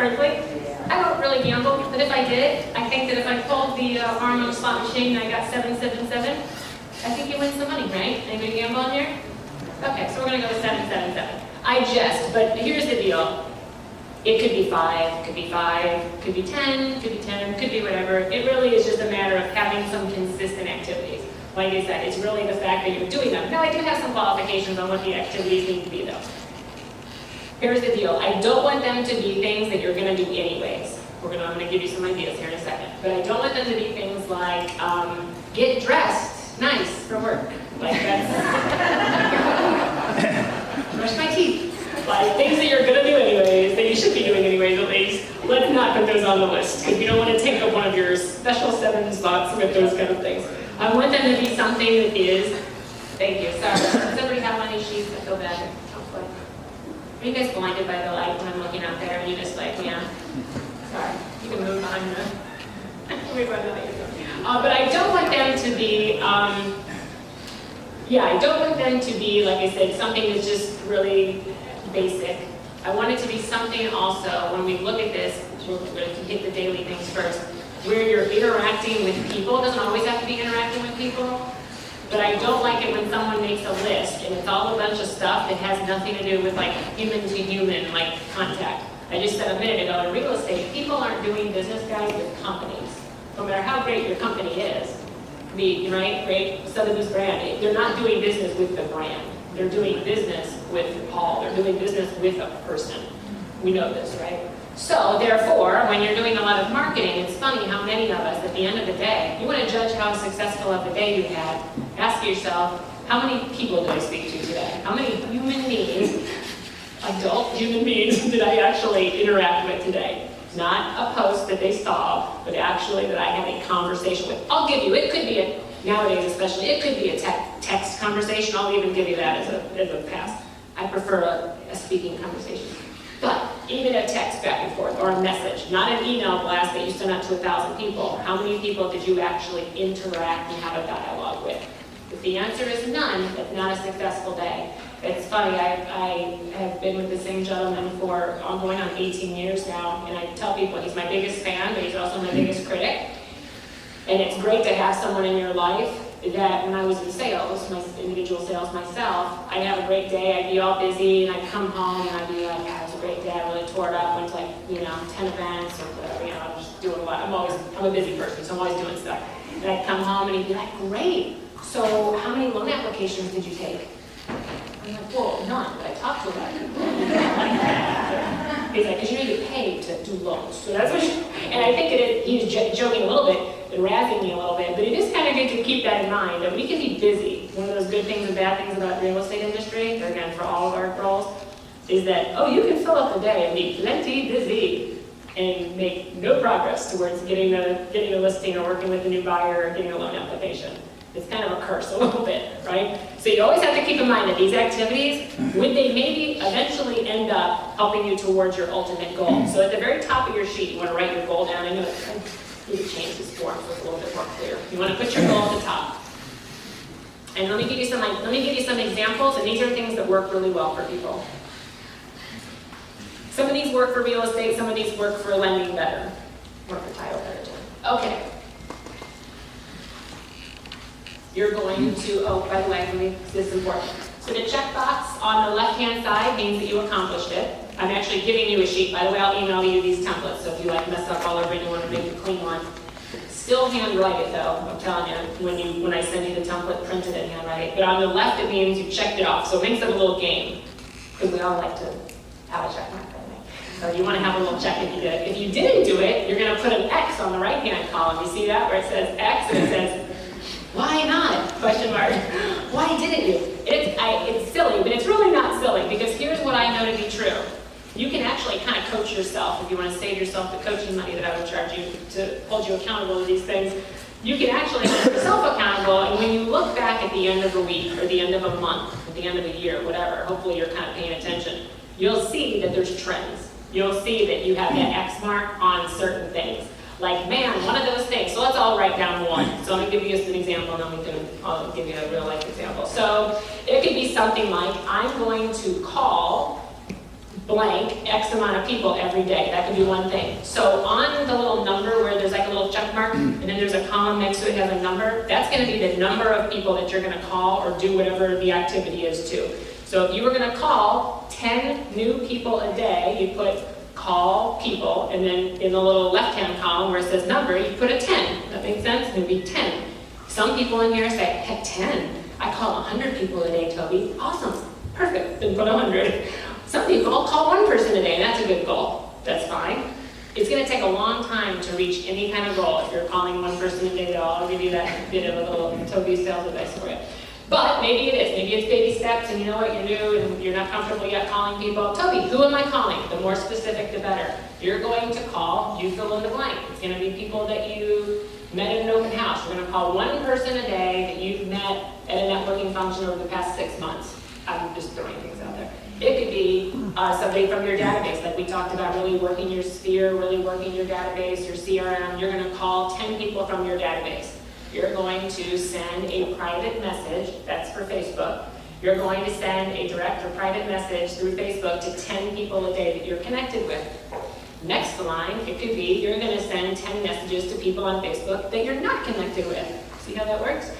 frankly. I don't really gamble, but if I did, I think that if I pulled the arm on a slot machine and I got 777, I think you win some money, right? Anybody gamble in here? Okay, so we're gonna go with 777. I jest, but here's the deal. It could be 5, could be 5, could be 10, could be 10, could be whatever. It really is just a matter of having some consistent activities. Like I said, it's really the fact that you're doing them. Now, I do have some qualifications on what the activities need to be, though. Here's the deal. I don't want them to be things that you're going to do anyways. I'm going to give you some ideas here in a second. But I don't want them to be things like get dressed nice for work. Like that's brush my teeth. Like things that you're going to do anyways, that you should be doing anyways at least. Let's not put those on the list because you don't want to take up one of your special 7 spots with those kind of things. I want them to be something that is, thank you, sorry. Does everybody have one of these sheets? I feel bad. Are you guys blinded by the light when I'm looking out there and you just like, yeah? Sorry, you can move on. But I don't want them to be, I don't want them to be, like I said, something that's just really basic. I want it to be something also, when we look at this, we're going to hit the daily things first, where you're interacting with people. It doesn't always have to be interacting with people. But I don't like it when someone makes a list and it's all a bunch of stuff that has nothing to do with like human to human like contact. I just said a minute ago, in real estate, people aren't doing business, guys, with companies. No matter how great your company is, great Sotheby's brand, they're not doing business with the brand. They're doing business with Paul. They're doing business with a person. We know this, right? So, therefore, when you're doing a lot of marketing, it's funny how many of us, at the end of the day, you want to judge how successful of a day you had, ask yourself, how many people did I speak to today? How many human beings, adult human beings, did I actually interact with today? Not a post that they saw, but actually that I had a conversation with. I'll give you, it could be, nowadays especially, it could be a text conversation. I'll even give you that as a pass. I prefer a speaking conversation. But even a text back and forth or a message, not an email blast that you send out to 1,000 people. How many people did you actually interact and have a dialogue with? If the answer is none, it's not a successful day. It's funny, I have been with the same gentleman for going on 18 years now, and I tell people he's my biggest fan, but he's also my biggest critic. And it's great to have someone in your life that when I was in sales, my individual sales myself, I'd have a great day, I'd be all busy, and I'd come home and I'd be like, it was a great day, I really tore it up, went to 10 events or whatever, I'm just doing a lot. I'm a busy person, so I'm always doing stuff. And I'd come home and he'd be like, great, so how many loan applications did you take? I'm like, well, none, but I talked to a lot of people. He's like, because you get paid to do loans. So that's what and I think he was joking a little bit, and razzing me a little bit, but it is kind of good to keep that in mind, that we can be busy. One of those good things and bad things about the real estate industry, or again, for all of our roles, is that, you can fill up a day and be plenty busy and make no progress towards getting a listing or working with a new buyer or getting a loan application. It's kind of a curse a little bit, right? So you always have to keep in mind that these activities, would they maybe eventually end up helping you towards your ultimate goal? So at the very top of your sheet, you want to write your goal down. I know I need to change this form so it's a little bit more clear. You want to put your goal at the top. And let me give you some examples, and these are things that work really well for people. Some of these work for real estate, some of these work for lending better. Work for title better too. Okay. You're going to, by the way, this is important. So the checkbox on the left-hand side means that you accomplished it. I'm actually giving you a sheet. By the way, I'll email you these templates, so if you mess up all over and you want to make a clean one. Still handwrite it though, I'm telling you, when I send you the template, print it and handwrite it. But on the left it means you checked it off, so it makes it a little game. Because we all like to have a check mark, right? So you want to have a little check if you did it. If you didn't do it, you're going to put an X on the right-hand column. You see that, where it says X and it says, why not? Question mark. Why didn't you? It's silly, but it's really not silly, because here's what I know to be true. You can actually kind of coach yourself if you want to save yourself the coaching money that I would charge you to hold you accountable to these things. You can actually hold yourself accountable, and when you look back at the end of a week, or the end of a month, at the end of a year, whatever, hopefully you're kind of paying attention, you'll see that there's trends. You'll see that you have that X mark on certain things. Like, man, one of those things. So let's all write down one. So I'm going to give you just an example, and then I'll give you a real-life example. So it could be something like, I'm going to call blank X amount of people every day. That could be one thing. So on the little number where there's like a little check mark and then there's a column next to it that has a number, that's going to be the number of people that you're going to call or do whatever the activity is to. So if you were going to call 10 new people a day, you put call people, and then in the little left-hand column where it says number, you put a 10. That makes sense? It would be 10. Some people in here say, heck, 10. I call 100 people a day, Toby. Awesome. Perfect. Then put 100. Some people call one person a day, and that's a good goal. That's fine. It's going to take a long time to reach any kind of goal if you're calling one person a day at all. I'll give you that bit of a little Toby sales advice for you. But maybe it is. Maybe it's baby steps, and you know what you're new, and you're not comfortable yet calling people. Toby, who am I calling? The more specific, the better. You're going to call, you fill in the blank. It's going to be people that you met at an open house. You're going to call one person a day that you've met at a networking function over the past 6 months. I'm just throwing things out there. It could be somebody from your database, like we talked about, really working your sphere, really working your database, your CRM. You're going to call 10 people from your database. You're going to send a private message, that's for Facebook. You're going to send a direct or private message through Facebook to 10 people a day that you're connected with. Next line, it could be you're going to send 10 messages to people on Facebook that you're not connected with. See how that works?